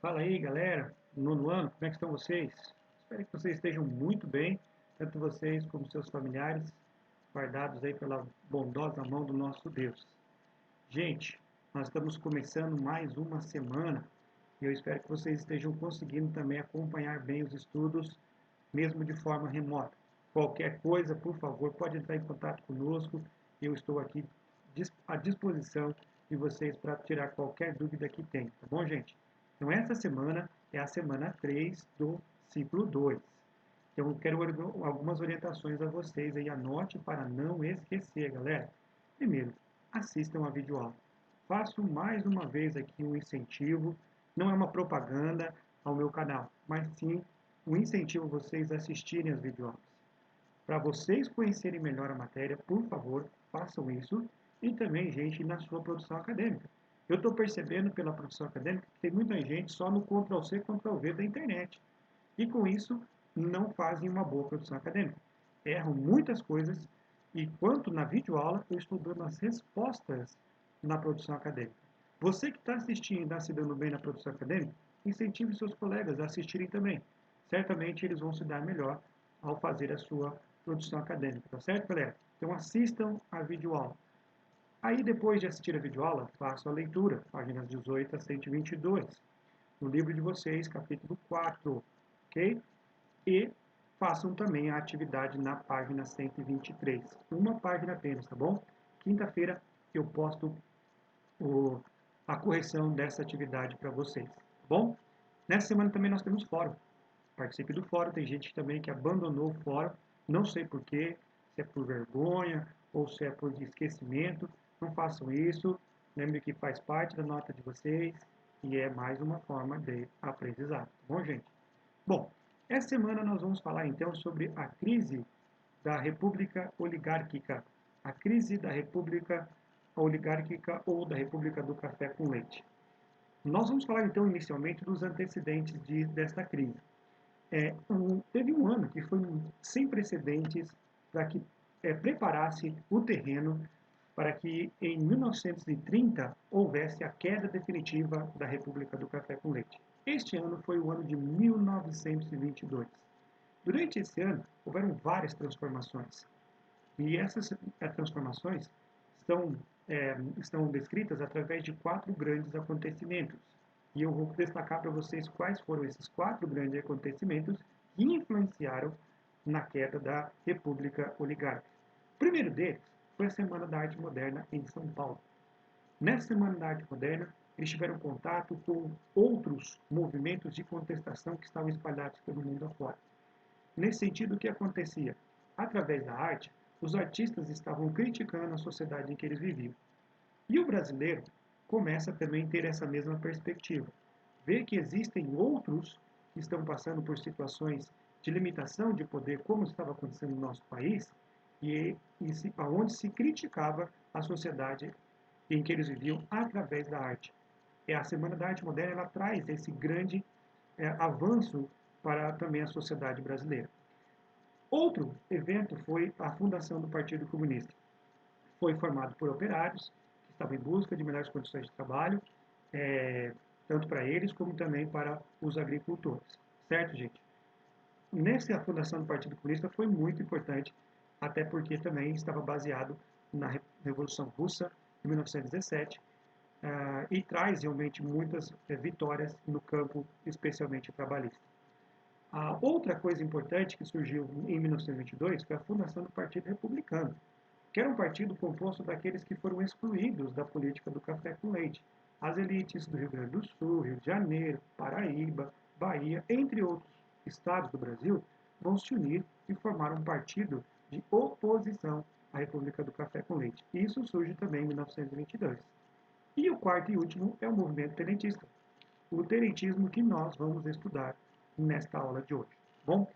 Fala aí, galera, nono ano, como é que estão vocês? Espero que vocês estejam muito bem, tanto vocês como seus familiares, guardados aí pela bondosa mão do nosso Deus. Gente, nós estamos começando mais uma semana e eu espero que vocês estejam conseguindo também acompanhar bem os estudos, mesmo de forma remota. Qualquer coisa, por favor, pode entrar em contato conosco. Eu estou aqui à disposição de vocês para tirar qualquer dúvida que tenham, tá bom, gente? Então, essa semana é a semana 3 do ciclo 2. Então, eu quero algumas orientações a vocês aí, anote para não esquecer, galera. Primeiro, assistam a videoaula. Faço mais uma vez aqui um incentivo, não é uma propaganda ao meu canal, mas sim um incentivo a vocês a assistirem as videoaulas. Para vocês conhecerem melhor a matéria, por favor, façam isso. E também, gente, na sua produção acadêmica. Eu estou percebendo pela produção acadêmica que tem muita gente só no Ctrl+C, Ctrl+V da internet. E com isso, não fazem uma boa produção acadêmica. Erram muitas coisas e, quanto na videoaula, eu estou dando as respostas na produção acadêmica. Você que está assistindo e está se dando bem na produção acadêmica, incentive seus colegas a assistirem também. Certamente eles vão se dar melhor ao fazer a sua produção acadêmica, tá certo, galera? Então assistam a videoaula. Aí, depois de assistir a videoaula, façam a leitura, páginas 18 a 122, no livro de vocês, capítulo 4, ok? E façam também a atividade na página 123. Uma página apenas, tá bom? Quinta-feira eu posto a correção dessa atividade para vocês, tá bom? Nessa semana também nós temos fórum. Participe do fórum, tem gente também que abandonou o fórum, não sei porquê, se é por vergonha ou se é por esquecimento, não façam isso, lembre que faz parte da nota de vocês e é mais uma forma de aprendizado, tá bom, gente? Bom, essa semana nós vamos falar então sobre a crise da República Oligárquica, a crise da República Oligárquica ou da República do Café com Leite. Nós vamos falar então inicialmente dos antecedentes desta crise. Teve um ano que foi sem precedentes para que preparasse o terreno para que em 1930 houvesse a queda definitiva da República do Café com Leite. Este ano foi o ano de 1922. Durante esse ano, houveram várias transformações. E essas transformações estão descritas através de 4 grandes acontecimentos. E eu vou destacar para vocês quais foram esses 4 grandes acontecimentos que influenciaram na queda da República Oligárquica. O primeiro deles foi a Semana da Arte Moderna em São Paulo. Nessa Semana da Arte Moderna, eles tiveram contato com outros movimentos de contestação que estavam espalhados pelo mundo afora. Nesse sentido, o que acontecia? Através da arte, os artistas estavam criticando a sociedade em que eles viviam. E o brasileiro começa também a ter essa mesma perspectiva. Ver que existem outros que estão passando por situações de limitação de poder, como estava acontecendo no nosso país, onde se criticava a sociedade em que eles viviam através da arte. A Semana da Arte Moderna ela traz esse grande avanço para também a sociedade brasileira. Outro evento foi a fundação do Partido Comunista. Foi formado por operários que estavam em busca de melhores condições de trabalho, tanto para eles como também para os agricultores. Certo, gente? Nessa fundação do Partido Comunista foi muito importante, até porque também estava baseado na Revolução Russa de 1917 e traz realmente muitas vitórias no campo, especialmente trabalhista. A outra coisa importante que surgiu em 1922 foi a fundação do Partido Republicano, que era um partido composto daqueles que foram excluídos da política do café com leite. As elites do Rio Grande do Sul, Rio de Janeiro, Paraíba, Bahia, entre outros estados do Brasil, vão se unir e formar um partido de oposição à República do Café com Leite. Isso surge também em 1922. E o quarto e último é o movimento tenentista, o tenentismo que nós vamos estudar nesta aula de hoje. Bom,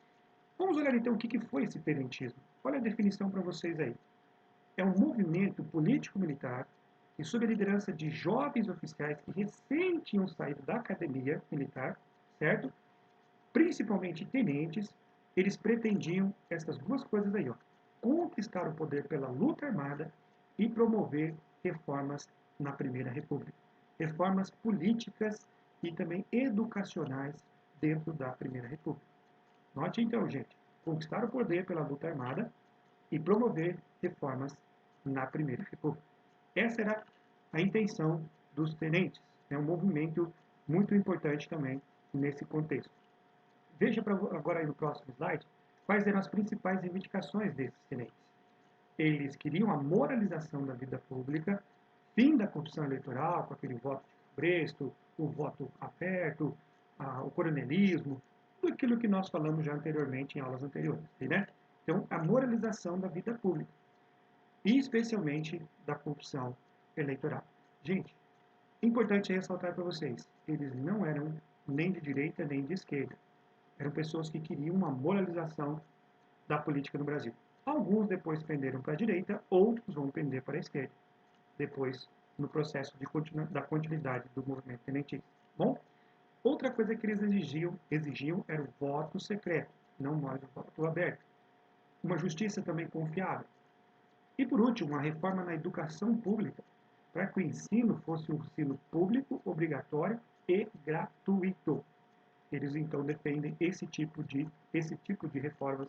vamos olhar então o que foi esse tenentismo. Olha a definição para vocês aí. É um movimento político-militar que, sob a liderança de jovens oficiais que recém tinham saído da academia militar, certo? Principalmente tenentes, eles pretendiam essas duas coisas aí, ó, conquistar o poder pela luta armada e promover reformas na Primeira República. Reformas políticas e também educacionais dentro da Primeira República. Note então, gente, conquistar o poder pela luta armada e promover reformas na Primeira República. Essa era a intenção dos tenentes. É um movimento muito importante também nesse contexto. Veja agora aí no próximo slide quais eram as principais reivindicações desses tenentes. Eles queriam a moralização da vida pública, fim da corrupção eleitoral, com aquele voto de cabresto, o voto aberto, o coronelismo, tudo aquilo que nós falamos já anteriormente em aulas anteriores. Né? Então, a moralização da vida pública, e especialmente da corrupção eleitoral. Gente, importante ressaltar para vocês, eles não eram nem de direita nem de esquerda. Eram pessoas que queriam uma moralização da política no Brasil. Alguns depois penderam para a direita, outros vão pender para a esquerda, depois no processo da continuidade do movimento tenentista. Bom, outra coisa que eles exigiam era o voto secreto, não mais o voto aberto. Uma justiça também confiável. E por último, uma reforma na educação pública, para que o ensino fosse um ensino público, obrigatório e gratuito. Eles então defendem esse tipo de reformas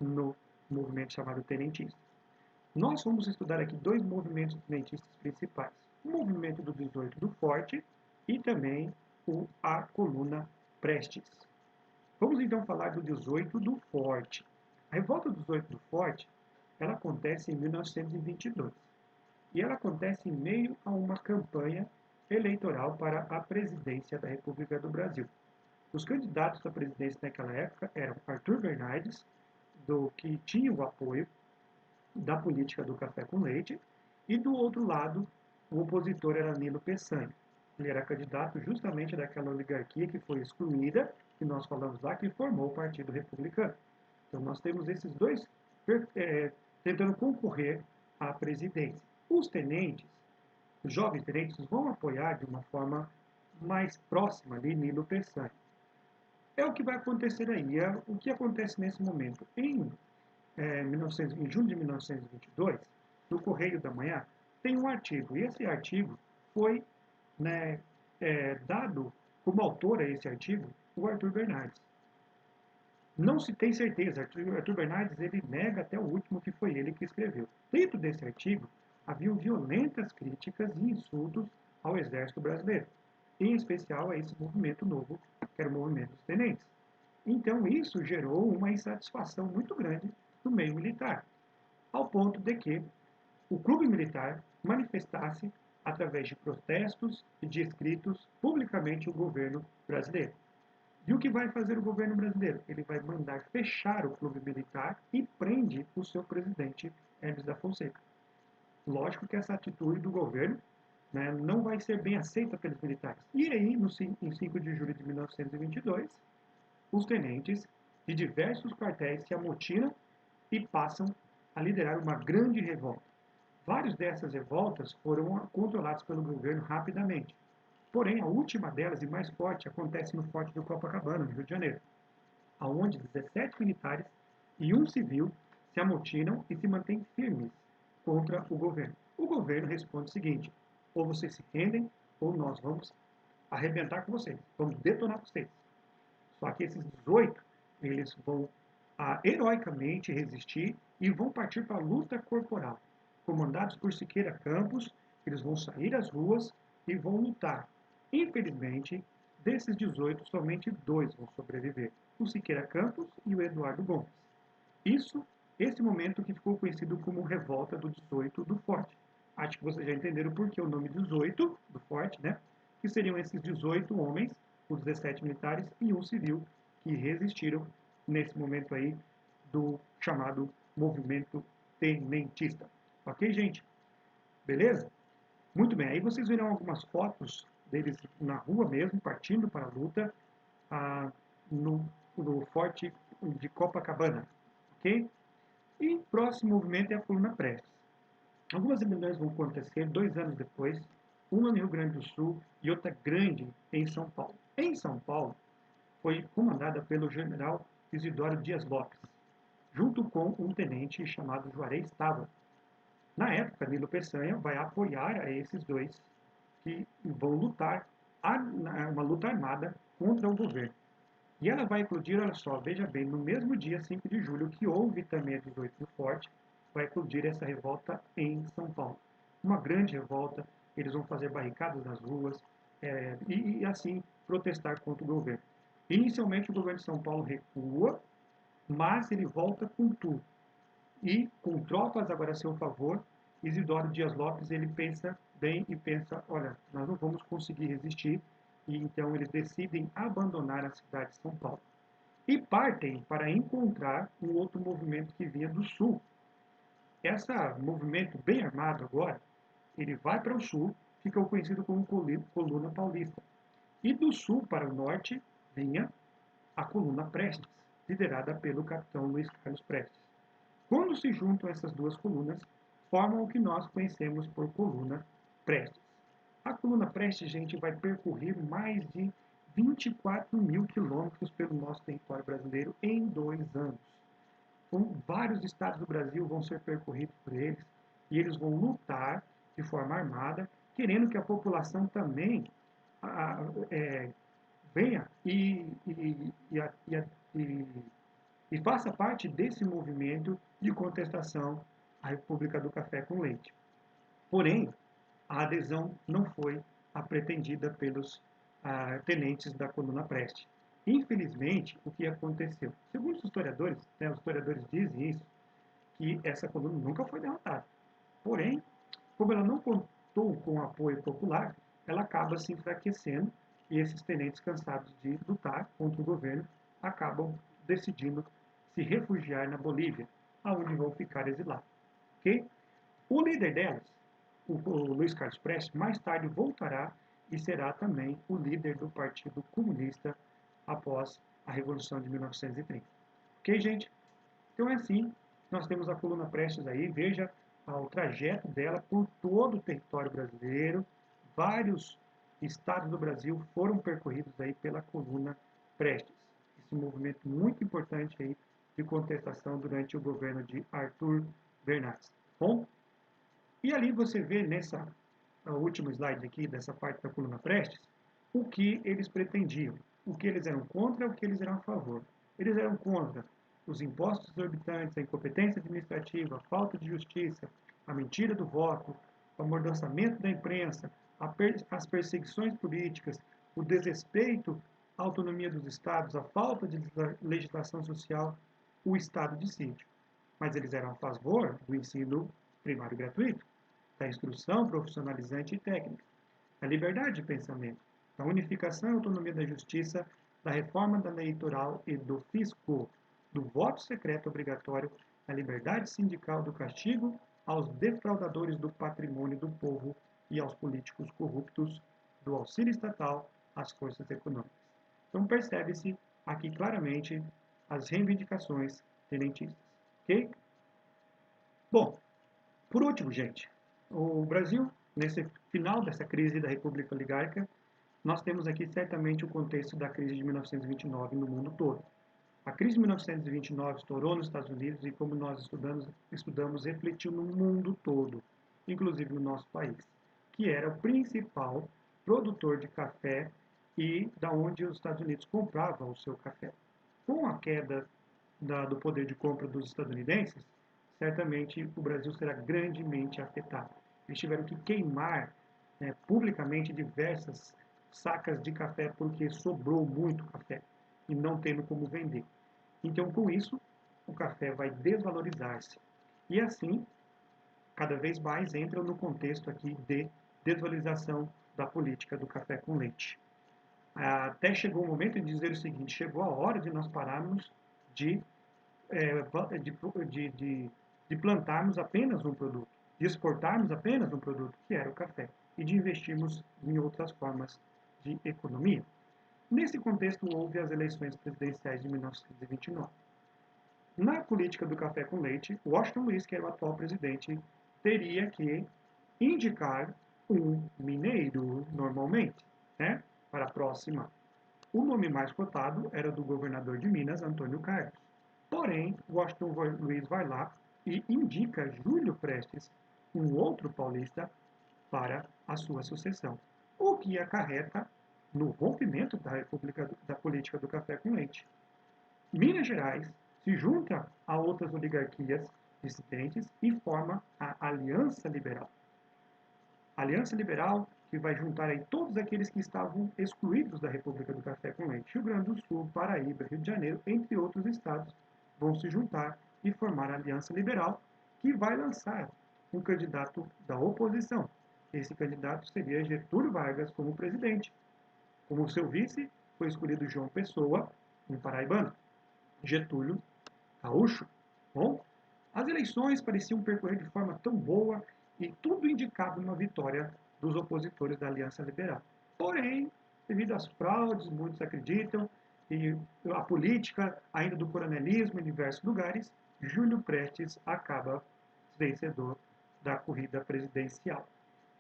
no movimento chamado tenentista. Nós vamos estudar aqui dois movimentos tenentistas principais. O movimento do 18 do Forte e também a Coluna Prestes. Vamos então falar do 18 do Forte. A revolta do 18 do Forte, ela acontece em 1922. E ela acontece em meio a uma campanha eleitoral para a presidência da República do Brasil. Os candidatos à presidência naquela época eram Arthur Bernardes, que tinha o apoio da política do café com leite, e do outro lado, o opositor era Nilo Peçanha. Ele era candidato justamente daquela oligarquia que foi excluída, que nós falamos lá, que formou o Partido Republicano. Então nós temos esses dois tentando concorrer à presidência. Os tenentes, os jovens tenentes, vão apoiar de uma forma mais próxima ali Nilo Peçanha. É o que vai acontecer aí. O que acontece nesse momento? Em junho de 1922, no Correio da Manhã, tem um artigo. E esse artigo foi dado como autor a esse artigo o Arthur Bernardes. Não se tem certeza. Arthur Bernardes ele nega até o último que foi ele que escreveu. Dentro desse artigo, haviam violentas críticas e insultos ao exército brasileiro, em especial a esse movimento novo, que era o movimento dos tenentes. Então, isso gerou uma insatisfação muito grande no meio militar, ao ponto de que o clube militar manifestasse, através de protestos e de escritos, publicamente o governo brasileiro. E o que vai fazer o governo brasileiro? Ele vai mandar fechar o clube militar e prende o seu presidente, Hermes da Fonseca. Lógico que essa atitude do governo não vai ser bem aceita pelos militares. E aí, em 5 de julho de 1922, os tenentes de diversos quartéis se amotinam e passam a liderar uma grande revolta. Várias dessas revoltas foram controladas pelo governo rapidamente. Porém, a última delas, e mais forte, acontece no Forte do Copacabana, no Rio de Janeiro, onde 17 militares e um civil se amotinam e se mantêm firmes contra o governo. O governo responde o seguinte: ou vocês se rendem, ou nós vamos arrebentar com vocês, vamos detonar vocês. Só que esses 18, eles vão heroicamente resistir e vão partir para a luta corporal. Comandados por Siqueira Campos, eles vão sair às ruas e vão lutar. Infelizmente, desses 18, somente 2 vão sobreviver: o Siqueira Campos e o Eduardo Gomes. Esse momento que ficou conhecido como Revolta do 18 do Forte. Acho que vocês já entenderam por que o nome 18 do Forte, né? Que seriam esses 18 homens, os 17 militares e um civil que resistiram nesse momento aí do chamado movimento tenentista. Ok, gente? Beleza? Muito bem, aí vocês verão algumas fotos deles na rua mesmo, partindo para a luta no Forte de Copacabana, ok? E o próximo movimento é a Coluna Prestes. Algumas rebeliões vão acontecer 2 anos depois, uma no Rio Grande do Sul e outra grande em São Paulo. Em São Paulo, foi comandada pelo general Isidoro Dias Lopes, junto com um tenente chamado Juarez Távora. Na época, Nilo Peçanha vai apoiar a esses dois que vão lutar uma luta armada contra o governo. E ela vai eclodir, olha só, veja bem, no mesmo dia 5 de julho, que houve também a 18 do Forte, vai eclodir essa revolta em São Paulo. Uma grande revolta, eles vão fazer barricadas nas ruas e assim protestar contra o governo. Inicialmente o governo de São Paulo recua, mas ele volta com tudo. E com tropas agora a seu favor, Isidoro Dias Lopes ele pensa bem e pensa, olha, nós não vamos conseguir resistir, e então eles decidem abandonar a cidade de São Paulo. E partem para encontrar um outro movimento que vinha do sul. Esse movimento bem armado agora, ele vai para o sul, fica conhecido como Coluna Paulista. E do sul para o norte vinha a Coluna Prestes, liderada pelo capitão Luiz Carlos Prestes. Quando se juntam essas duas colunas, formam o que nós conhecemos por Coluna Prestes. A Coluna Prestes, gente, vai percorrer mais de 24 mil quilômetros pelo nosso território brasileiro em 2 anos. Então, vários estados do Brasil vão ser percorridos por eles e eles vão lutar de forma armada, querendo que a população também venha e faça parte desse movimento de contestação à República do Café com Leite. Porém, a adesão não foi a pretendida pelos tenentes da Coluna Prestes. Infelizmente, o que aconteceu? Segundo os historiadores dizem isso, que essa coluna nunca foi derrotada. Porém, como ela não contou com apoio popular, ela acaba se enfraquecendo e esses tenentes cansados de lutar contra o governo acabam decidindo se refugiar na Bolívia, aonde vão ficar exilados. Okay? O líder delas, o Luiz Carlos Prestes, mais tarde voltará e será também o líder do Partido Comunista após a Revolução de 1930. Ok, gente? Então é assim, nós temos a Coluna Prestes aí, veja o trajeto dela por todo o território brasileiro, vários estados do Brasil foram percorridos aí pela Coluna Prestes. Esse movimento muito importante aí de contestação durante o governo de Arthur Bernardes. Bom, e ali você vê nessa último slide aqui, dessa parte da Coluna Prestes, o que eles pretendiam, o que eles eram contra, o que eles eram a favor. Eles eram contra os impostos exorbitantes, a incompetência administrativa, a falta de justiça, a mentira do voto, o amordaçamento da imprensa, as perseguições políticas, o desrespeito à autonomia dos estados, a falta de legislação social, o estado de sítio. Mas eles eram a favor do ensino primário gratuito, da instrução profissionalizante e técnica, da liberdade de pensamento, da unificação e autonomia da justiça, da reforma da lei eleitoral e do fisco, do voto secreto obrigatório, da liberdade sindical, do castigo aos defraudadores do patrimônio do povo e aos políticos corruptos, do auxílio estatal às forças econômicas. Então percebe-se aqui claramente as reivindicações tenentistas. Ok? Bom, por último, gente, o Brasil, nesse final dessa crise da República Oligárquica, nós temos aqui certamente o contexto da crise de 1929 no mundo todo. A crise de 1929 estourou nos Estados Unidos e, como nós estudamos, refletiu no mundo todo, inclusive no nosso país, que era o principal produtor de café e da onde os Estados Unidos compravam o seu café. Com a queda do poder de compra dos estadunidenses, certamente o Brasil será grandemente afetado. Eles tiveram que queimar publicamente diversas sacas de café porque sobrou muito café e não tendo como vender. Então, com isso, o café vai desvalorizar-se. E assim, cada vez mais entram no contexto aqui de desvalorização da política do café com leite. Até chegou o momento de dizer o seguinte: chegou a hora de nós pararmos de plantarmos apenas um produto, de exportarmos apenas um produto, que era o café, e de investirmos em outras formas de economia. Nesse contexto, houve as eleições presidenciais de 1929. Na política do café com leite, Washington Luiz, que era o atual presidente, teria que indicar um mineiro, normalmente, né, para a próxima. O nome mais cotado era do governador de Minas, Antônio Carlos. Porém, Washington Luiz vai lá e indica Júlio Prestes, um outro paulista, para a sua sucessão, o que acarreta no rompimento da política do café com leite. Minas Gerais se junta a outras oligarquias dissidentes e forma a Aliança Liberal. A Aliança Liberal que vai juntar aí todos aqueles que estavam excluídos da República do Café com Leite. Rio Grande do Sul, Paraíba, Rio de Janeiro, entre outros estados, vão se juntar e formar a Aliança Liberal, que vai lançar um candidato da oposição. Esse candidato seria Getúlio Vargas como presidente. Como seu vice, foi escolhido João Pessoa, um paraibano. Getúlio, gaúcho. Bom, as eleições pareciam percorrer de forma tão boa e tudo indicava uma vitória dos opositores da Aliança Liberal. Porém, devido às fraudes, muitos acreditam, e a política ainda do coronelismo em diversos lugares, Júlio Prestes acaba vencedor da corrida presidencial,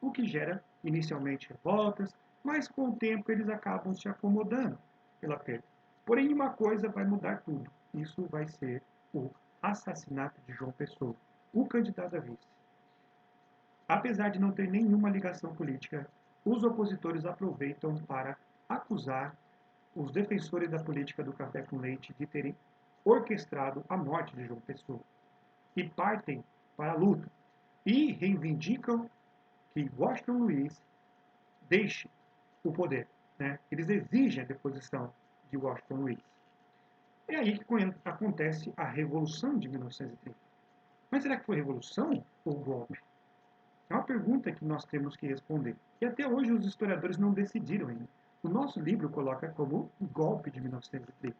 o que gera inicialmente revoltas, mas com o tempo eles acabam se acomodando pela perda. Porém, uma coisa vai mudar tudo. Isso vai ser o assassinato de João Pessoa, o candidato a vice. Apesar de não ter nenhuma ligação política, os opositores aproveitam para acusar os defensores da política do café com leite de terem orquestrado a morte de João Pessoa e partem para a luta e reivindicam que Washington Luiz deixe o poder. Né? Eles exigem a deposição de Washington Luiz. É aí que acontece a Revolução de 1930. Mas será que foi revolução ou golpe? É uma pergunta que nós temos que responder. E até hoje os historiadores não decidiram ainda. O nosso livro coloca como o golpe de 1930.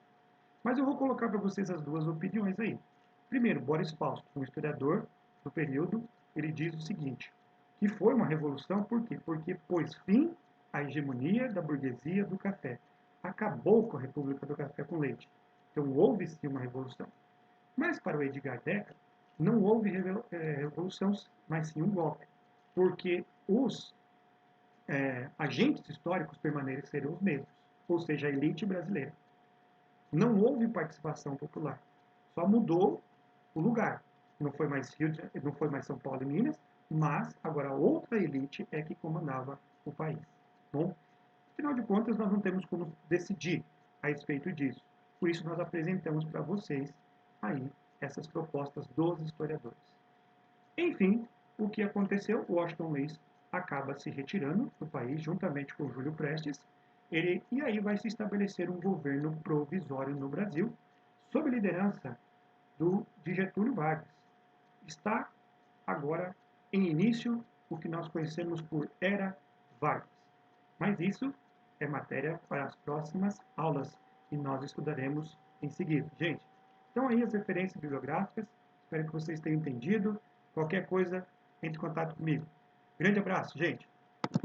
Mas eu vou colocar para vocês as duas opiniões aí. Primeiro, Boris Fausto, um historiador do período, ele diz o seguinte, que foi uma revolução, por quê? Porque pôs fim à hegemonia da burguesia do café. Acabou com a República do Café com Leite. Então houve sim uma revolução. Mas para o Edgar Deca, não houve revolução, mas sim um golpe. Porque os agentes históricos permaneceram os mesmos, ou seja, a elite brasileira. Não houve participação popular, só mudou o lugar. Não foi mais não foi mais São Paulo e Minas, mas agora outra elite é que comandava o país. Bom, afinal de contas, nós não temos como decidir a respeito disso. Por isso, nós apresentamos para vocês aí essas propostas dos historiadores. Enfim, o que aconteceu? Washington Luiz acaba se retirando do país, juntamente com Júlio Prestes, e aí vai se estabelecer um governo provisório no Brasil, sob liderança de Getúlio Vargas. Está agora em início o que nós conhecemos por Era Vargas. Mas isso é matéria para as próximas aulas e nós estudaremos em seguida. Gente, então aí as referências bibliográficas, espero que vocês tenham entendido. Qualquer coisa, entre em contato comigo. Grande abraço, gente!